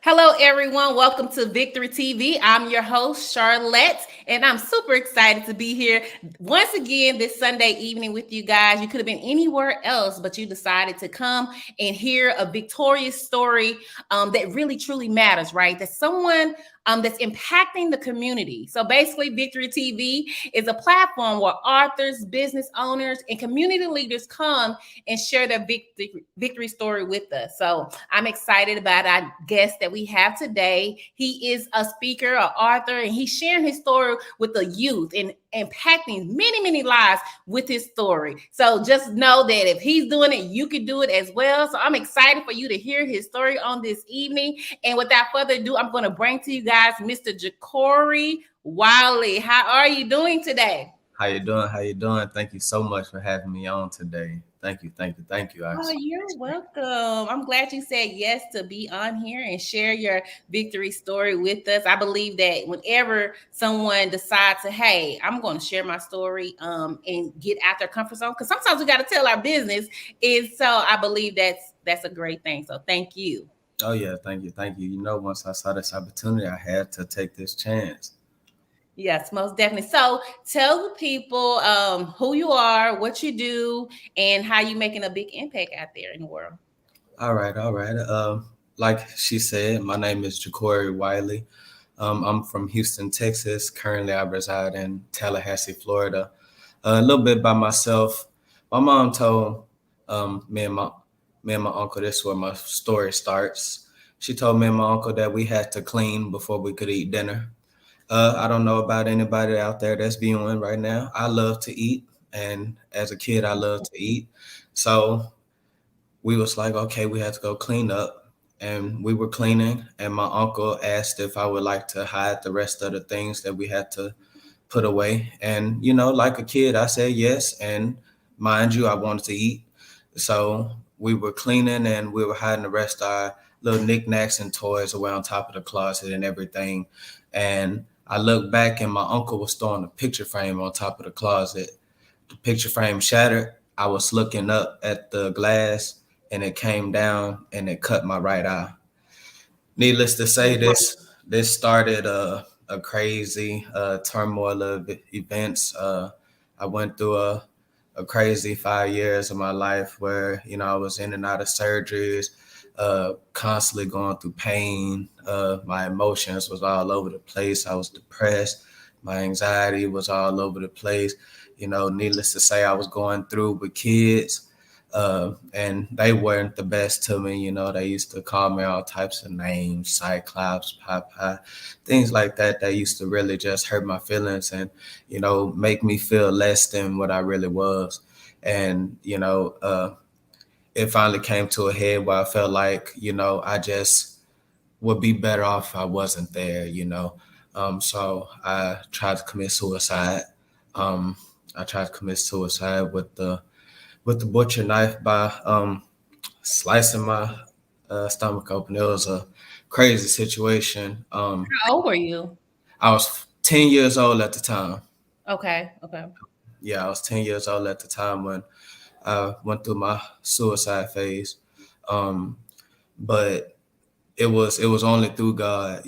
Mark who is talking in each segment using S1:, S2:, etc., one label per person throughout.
S1: Hello, everyone. Welcome to Victory TV. I'm your host, Charlette, and I'm super excited to be here once again this Sunday evening with you guys. You could have been anywhere else, but you decided to come and hear a victorious story that really, truly matters, right? That someone that's impacting the community. So basically, Victory TV is a platform where authors, business owners, and community leaders come and share their victory story with us. So I'm excited about our guest that we have today. He is a speaker, an author, and he's sharing his story with the youth and impacting many, many lives with his story. So just know that if he's doing it, you can do it as well. So I'm excited for you to hear his story on this evening. And without further ado, I'm going to bring to you guys Mr. Jacory Wiley. How are you doing today?
S2: How you doing? How you doing? Thank you so much for having me on today. Thank you.
S1: Oh, you're welcome. I'm glad you said yes to be on here and share your victory story with us. I believe that whenever someone decides to, hey, I'm going to share my story and get out their comfort zone, because sometimes we got to tell our business, is so I believe that's a great thing. So thank you.
S2: Oh yeah, thank you. Once I saw this opportunity, I had to take this chance.
S1: Yes, most definitely. So tell the people who you are, what you do, and how you making a big impact out there in the world.
S2: All right. Like she said, my name is Jacory Wiley. I'm from Houston, Texas. Currently, I reside in Tallahassee, Florida. A little bit by myself. My mom told me and my uncle, this is where my story starts. She told me and my uncle that we had to clean before we could eat dinner. I don't know about anybody out there that's viewing right now. I love to eat, and as a kid, I love to eat. So we was like, okay, we had to go clean up, and we were cleaning, and my uncle asked if I would like to hide the rest of the things that we had to put away. And like a kid, I said yes, and mind you, I wanted to eat. So we were cleaning, and we were hiding the rest of our little knickknacks and toys away on top of the closet and everything. And I looked back, and my uncle was throwing a picture frame on top of the closet. The picture frame shattered. I was looking up at the glass, and it came down and it cut my right eye. Needless to say, this started a crazy turmoil of events. I went through a crazy 5 years of my life where I was in and out of surgeries, constantly going through pain. My emotions was all over the place. I was depressed. My anxiety was all over the place. Needless to say, I was going through with kids. And they weren't the best to me. They used to call me all types of names, Cyclops, Popeye, things like that. They used to really just hurt my feelings and, make me feel less than what I really was. And, it finally came to a head where I felt like, I just would be better off if I wasn't there. So I tried to commit suicide. I tried to commit suicide with the butcher knife by slicing my stomach open. It was a crazy situation.
S1: How old were you?
S2: I was 10 years old at the time.
S1: Okay, okay.
S2: Yeah, I was 10 years old at the time when I went through my suicide phase. Um, but it was only through God.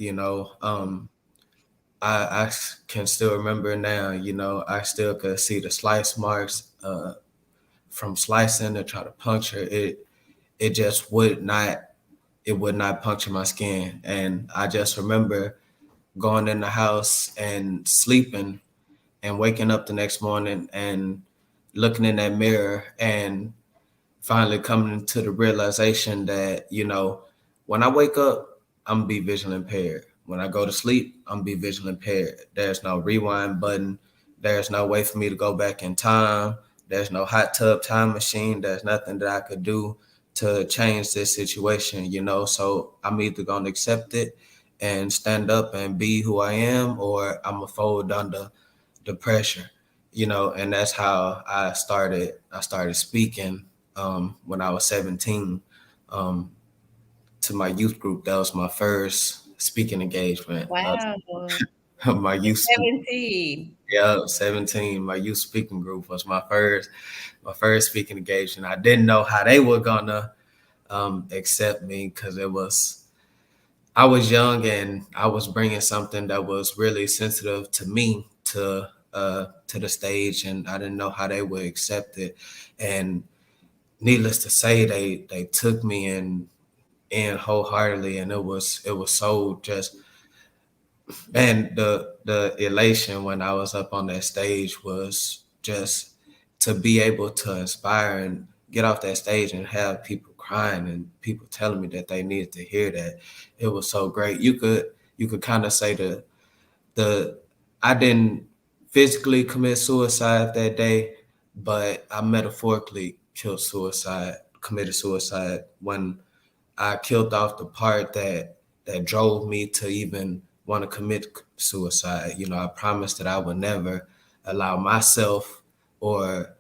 S2: I can still remember now. I still could see the slice marks from slicing to try to puncture it. It just would not puncture my skin. And I just remember going in the house and sleeping and waking up the next morning and looking in that mirror and finally coming to the realization that, when I wake up, I'm gonna be visually impaired. When I go to sleep, I'm gonna be visually impaired. There's no rewind button. There's no way for me to go back in time. There's no hot tub time machine. There's nothing that I could do to change this situation. So I'm either gonna accept it and stand up and be who I am, or I'm gonna fold under the pressure. And that's how I started. I started speaking when I was 17 um, to my youth group. That was my first speaking engagement.
S1: Wow.
S2: My youth,
S1: 17.
S2: yeah, 17. My youth speaking group was my first speaking engagement. I didn't know how they were gonna accept me because I was young and I was bringing something that was really sensitive to me to the stage, and I didn't know how they would accept it. And needless to say, they took me in wholeheartedly, and it was so just, and the elation when I was up on that stage was just to be able to inspire and get off that stage and have people crying and people telling me that they needed to hear that. It was so great. You could kind of say the I didn't physically commit suicide that day, but I metaphorically committed suicide when I killed off the part that drove me to even want to commit suicide. I promised that I would never allow myself or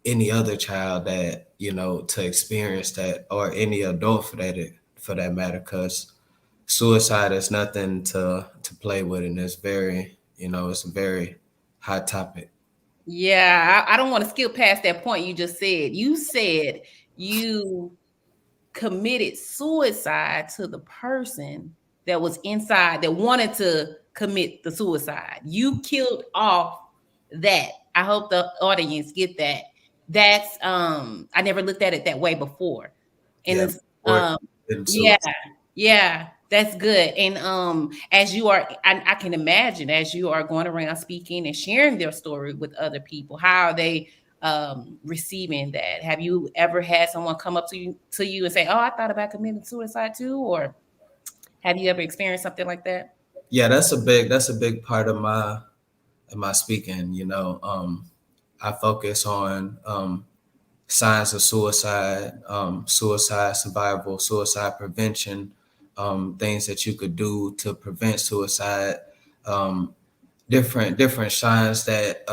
S2: any other child to experience that, or any adult for that matter, because suicide is nothing to play with, and it's a very hot topic.
S1: Yeah, I don't want to skip past that point you just said. You said you committed suicide to the person that was inside that wanted to commit the suicide. You killed off that. I hope the audience get that. That's I never looked at it that way before. And
S2: Yeah,
S1: it's
S2: or committing
S1: yeah,
S2: suicide.
S1: yeah, that's good. And as you are, I can imagine as you are going around speaking and sharing their story with other people, how are they receiving that? Have you ever had someone come up to you and say, "Oh, I thought about committing suicide too," or have you ever experienced something like that?
S2: Yeah, that's a big part of my speaking. I focus on signs of suicide, suicide survival, suicide prevention, things that you could do to prevent suicide, um, different signs that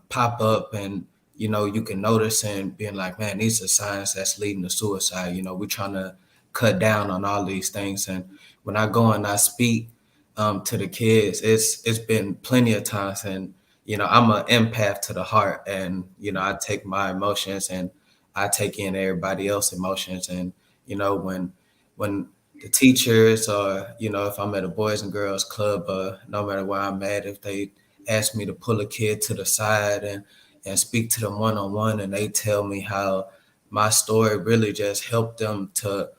S2: pop up, and you can notice and being like, man, these are signs that's leading to suicide. We're trying to cut down on all these things. And when I go and I speak to the kids, it's been plenty of times, and I'm an empath to the heart, and I take my emotions and I take in everybody else's emotions. And when the teachers, or if I'm at a boys and girls club, no matter where I'm at, if they ask me to pull a kid to the side and speak to them one on one, and they tell me how my story really just helped them to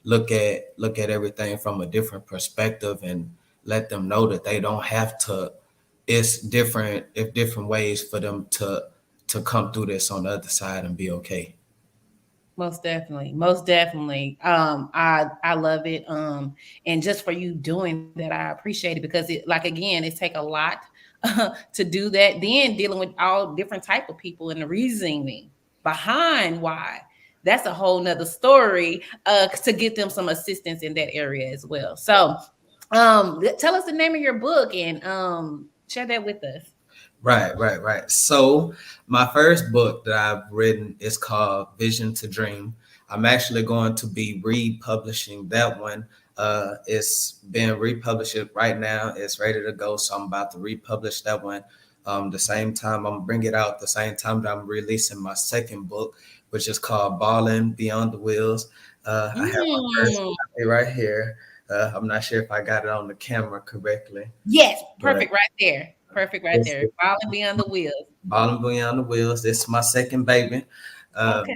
S2: look at everything from a different perspective, and let them know that they don't have to. It's different ways for them to come through this on the other side and be okay.
S1: Most definitely. Most definitely. I love it. And just for you doing that, I appreciate it because it like again, it take a lot to do that. Then dealing with all different type of people and the reasoning behind why. That's a whole nother story to get them some assistance in that area as well. So tell us the name of your book and share that with us.
S2: Right. So my first book that I've written is called Vision to Dream. I'm actually going to be republishing that one. It's being republished right now. It's ready to go. So I'm about to republish that one. The same time I'm bring it out the same time that I'm releasing my second book, which is called Balling Beyond the Wheels. I have my first
S1: Mm.
S2: copy right here. I'm not sure if I got it on the camera correctly,
S1: Yes,
S2: but
S1: perfect right there. Perfect right
S2: this
S1: there.
S2: is
S1: Falling beyond the wheels.
S2: Balling Beyond the Wheels. This is my second baby.
S1: Okay.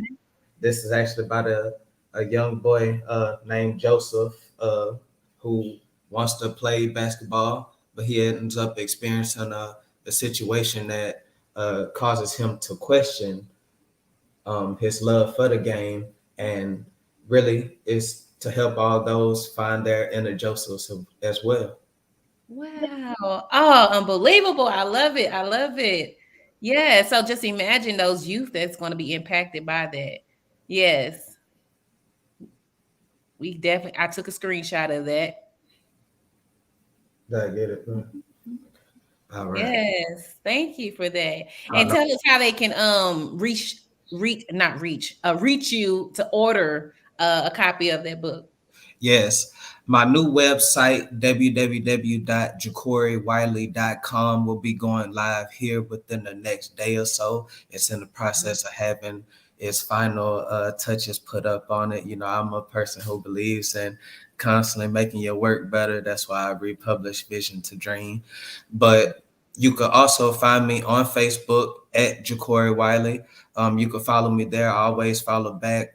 S2: This is actually about a young boy named Joseph, who wants to play basketball, but he ends up experiencing a situation that causes him to question his love for the game, and really is to help all those find their inner Josephs as well.
S1: Wow. Oh, unbelievable. I love it. I love it. Yeah. So just imagine those youth that's going to be impacted by that. Yes. We definitely, I took a screenshot of that.
S2: Did I get it? All right.
S1: Yes. Thank you for that.
S2: Oh,
S1: And
S2: no.
S1: tell us how they can reach not reach reach you to order a copy of that book.
S2: Yes. My new website, www.jacorywiley.com, will be going live here within the next day or so. It's in the process of having its final touches put up on it. You know, I'm a person who believes in constantly making your work better. That's why I republished Vision to Dream. But you could also find me on Facebook at Jacory Wiley. You can follow me there. I always follow back.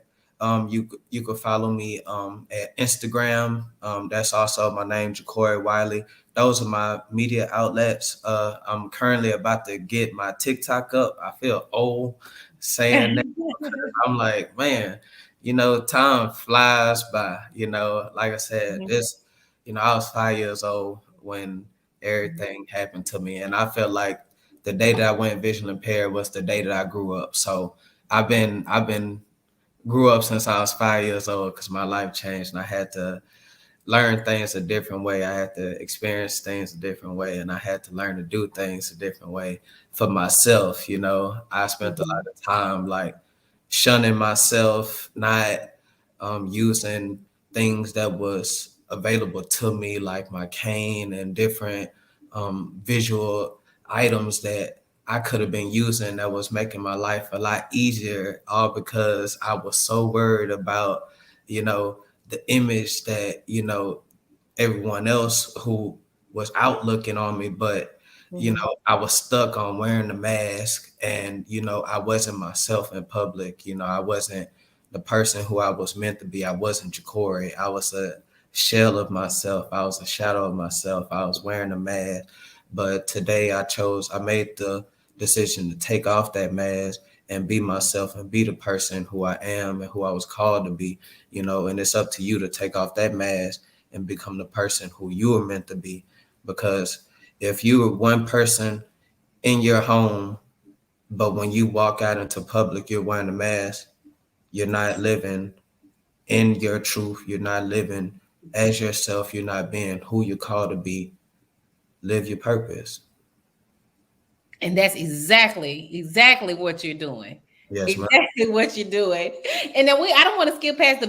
S2: You could follow me at Instagram. That's also my name, Jacory Wiley. Those are my media outlets. I'm currently about to get my TikTok up. I feel old saying that. I'm like, man, you know, time flies by. You know, like I said, this, you know, I was 5 years old when everything happened to me, and I felt like the day that I went visually impaired was the day that I grew up. So I've been grew up since I was 5 years old because my life changed and I had to learn things a different way. I had to experience things a different way, and I had to learn to do things a different way for myself. You know, I spent a lot of time like shunning myself, not using things that was available to me, like my cane and different visual items that I could have been using that was making my life a lot easier, all because I was so worried about, you know, the image that, you know, everyone else who was out looking on me, but you know, I was stuck on wearing the mask, and you know, I wasn't myself in public. You know, I wasn't the person who I was meant to be. I wasn't Jacory. I was a shell of myself. I was a shadow of myself. I was wearing a mask. But today I made the decision to take off that mask and be myself and be the person who I am and who I was called to be, you know, and it's up to you to take off that mask and become the person who you were meant to be. Because if you were one person in your home, but when you walk out into public, you're wearing a mask, you're not living in your truth. You're not living as yourself. You're not being who you're called to be. Live your purpose.
S1: And that's exactly what you're doing.
S2: Yes, ma'am.
S1: Exactly what you're doing. And then I don't want to skip past the